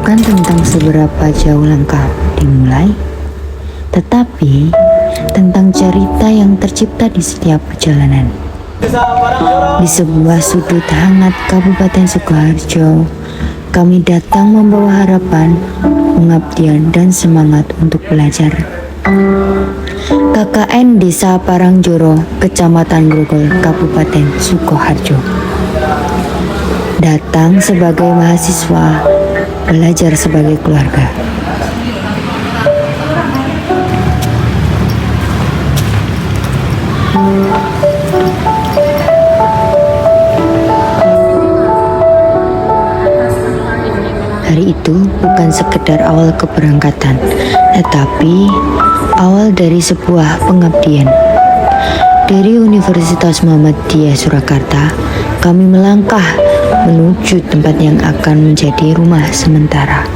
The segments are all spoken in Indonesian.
bukan tentang seberapa jauh langkah dimulai, tetapi tentang cerita yang tercipta di setiap perjalanan. Di sebuah sudut hangat Kabupaten Sukoharjo, kami datang membawa harapan, pengabdian, dan semangat untuk belajar. KKN Desa Parangjoro, Kecamatan Grogol, Kabupaten Sukoharjo. Datang sebagai mahasiswa, belajar sebagai keluarga. Hari itu bukan sekedar awal keberangkatan, tetapi awal dari sebuah pengabdian. Dari Universitas Muhammadiyah Surakarta, kami melangkah menuju tempat yang akan menjadi rumah sementara.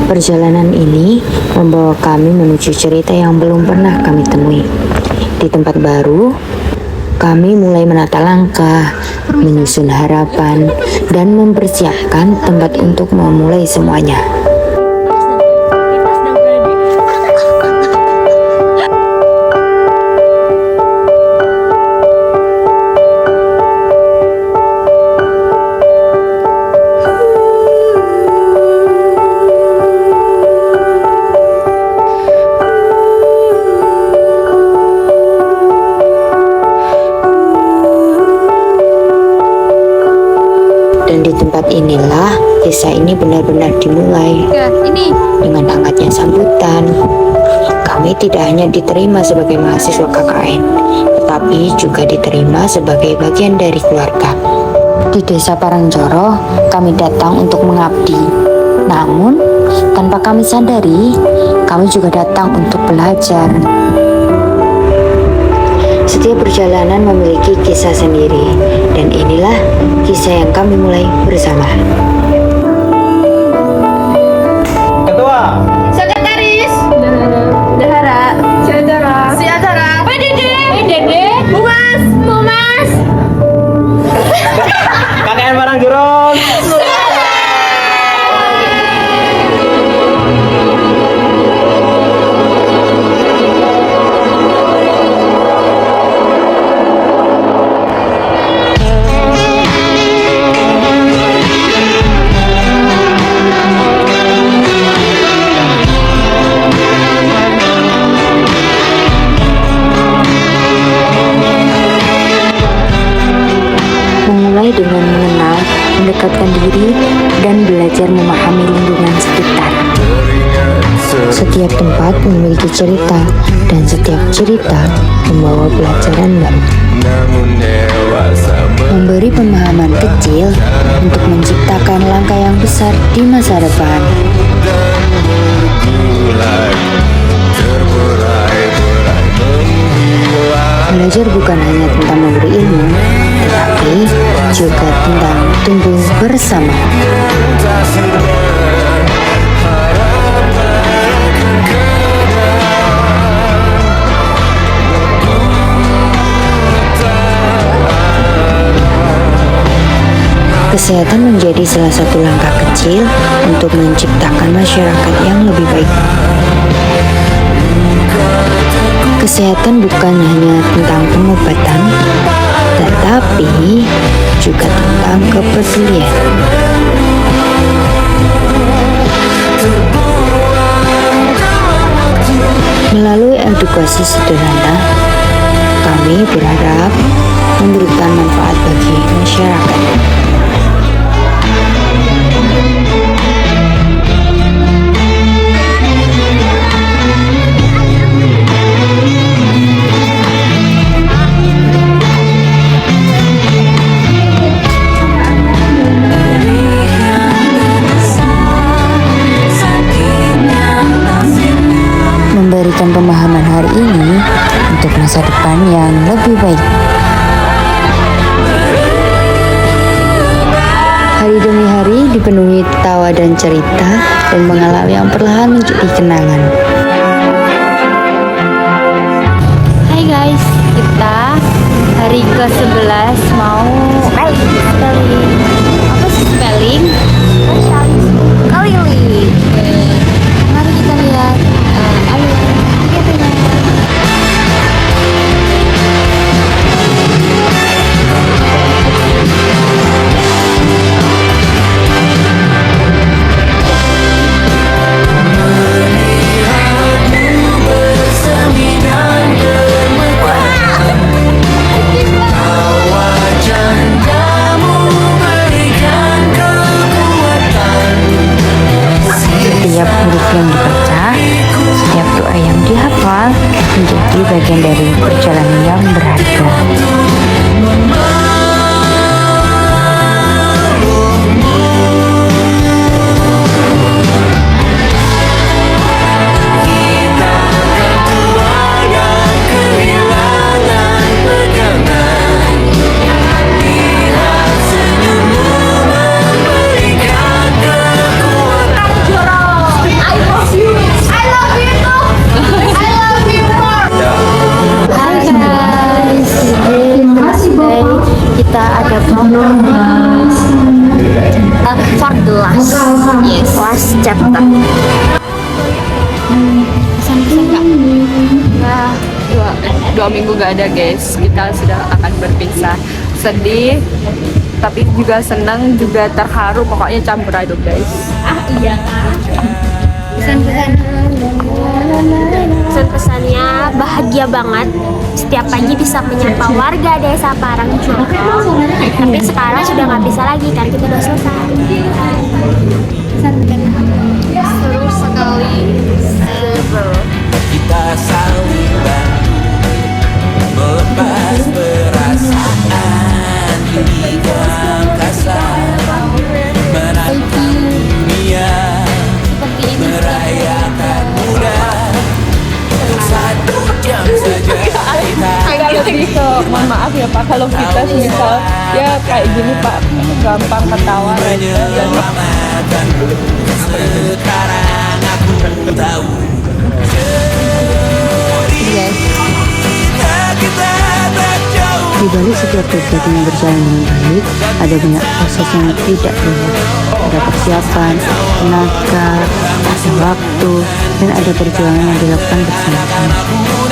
Perjalanan ini membawa kami menuju cerita yang belum pernah kami temui. Di tempat baru, kami mulai menata langkah, menyusun harapan, dan mempersiapkan tempat untuk memulai semuanya. Dan di tempat inilah kisah ini benar-benar dimulai. Dengan hangatnya sambutan, kami tidak hanya diterima sebagai mahasiswa KKN, tetapi juga diterima sebagai bagian dari keluarga. Di Desa Parangjoro, kami datang untuk mengabdi. Namun, tanpa kami sadari, kami juga datang untuk belajar. Setiap perjalanan memiliki kisah sendiri, dan inilah kisah yang kami mulai bersama. Ketua, Sekretaris, Bendahara, Si Acara, PDD, Humas, KKN Parangjoro. Memulai dengan mengenal, mendekatkan diri, dan belajar memahami lingkungan sekitar. Setiap tempat memiliki cerita, dan setiap cerita membawa pelajaran baru. Memberi pemahaman kecil untuk menciptakan langkah yang besar di masa depan. Belajar bukan hanya tentang memberi ilmu, tetapi juga tentang tumbuh bersama. Kesehatan menjadi salah satu langkah kecil untuk menciptakan masyarakat yang lebih baik. Kesehatan bukan hanya tentang pengobatan, tetapi juga tentang kepedulian. Melalui edukasi sederhana, kami berharap memberikan manfaat bagi masyarakat. Memberikan pemahaman hari ini untuk masa depan yang lebih baik. Hari demi hari dipenuhi tawa dan cerita, dan pengalaman yang perlahan menjadi kenangan. ke-11 mau spelling. Apa sih spelling? Keliling. Mari kita lihat. Ayo, lihat ya. Setiap huruf yang dibaca, setiap doa yang dihafal menjadi bagian dari perjalanan yang berharga. Kita ada program for the last chapter. Pesan-pesan nggak? Nah, dua minggu gak ada guys, kita sudah akan berpisah. Sedih, tapi juga senang, juga terharu, pokoknya campur aduk guys. Pesan-pesannya bahagia banget. Setiap pagi bisa menyapa warga desa Parangjoko. Tapi sekarang sudah nggak bisa lagi kan, kita udah selesai. Seru sekali. Kita saling bantu melepas perasaan hingga kasar, menatap dunia, merayakan muda. 1 jam saja Kita lebih ke, mohon maaf ya Pak, kalau kita misal ya kayak gini Pak, gampang ketawa aja. menyelamatkan. Sekarang aku tahu kita tak jauh. Di balik setiap kegiatan yang berjalan dengan baik, ada banyak proses yang tidak mudah. Ada persiapan, tenaga, ada waktu, dan ada perjuangan yang dilakukan bersama-sama.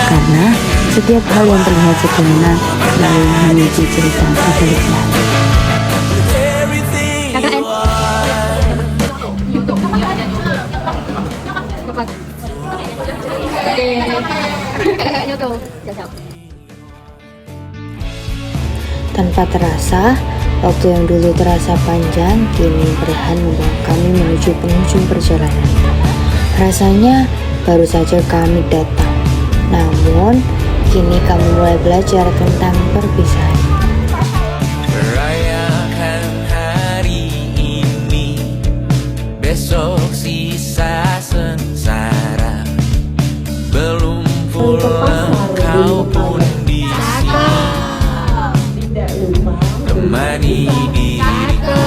Karena setiap hal yang terlihat sederhana selalu memiliki cerita di baliknya. Tanpa terasa, waktu yang dulu terasa panjang kini perlahan membawa kami menuju penghujung perjalanan. Rasanya baru saja kami datang, namun kini kami mulai belajar tentang perpisahan. Rayakan hari ini, besok sisa sengsara. Belum pulang kau pun di sini, temani diriku.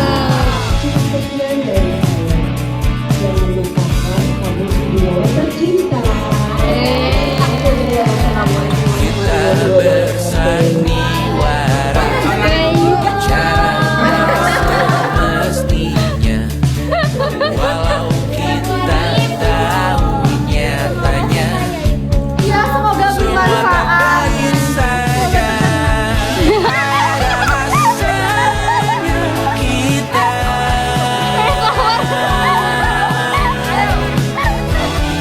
Kita bersandiwara, cara semestinya, walau kita tahu nyatanya Semoga bermanfaat. saja. Ada masanya kita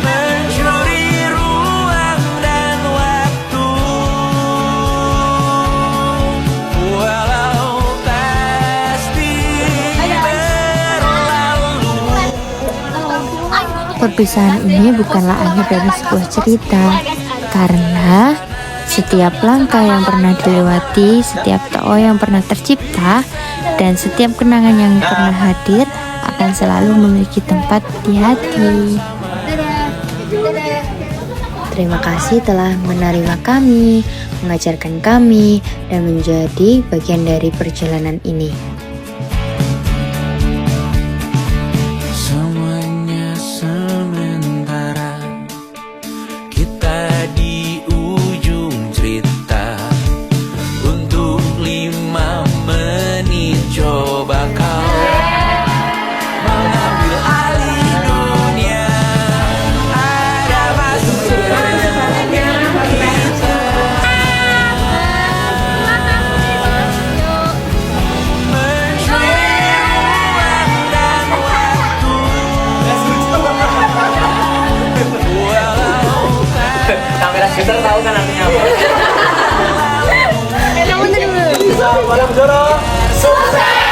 mencuri ruang dan waktu, walau pasti berlalu. Perpisahan ini bukanlah akhir dari sebuah cerita, karena setiap langkah yang pernah dilewati, setiap doa yang pernah tercipta, dan setiap kenangan yang pernah hadir akan selalu memiliki tempat di hati. Terima kasih telah menerima kami, mengajarkan kami, dan menjadi bagian dari perjalanan ini. Semuanya sementara, kita di ujung cerita. Untuk Parang Joro. Sukses!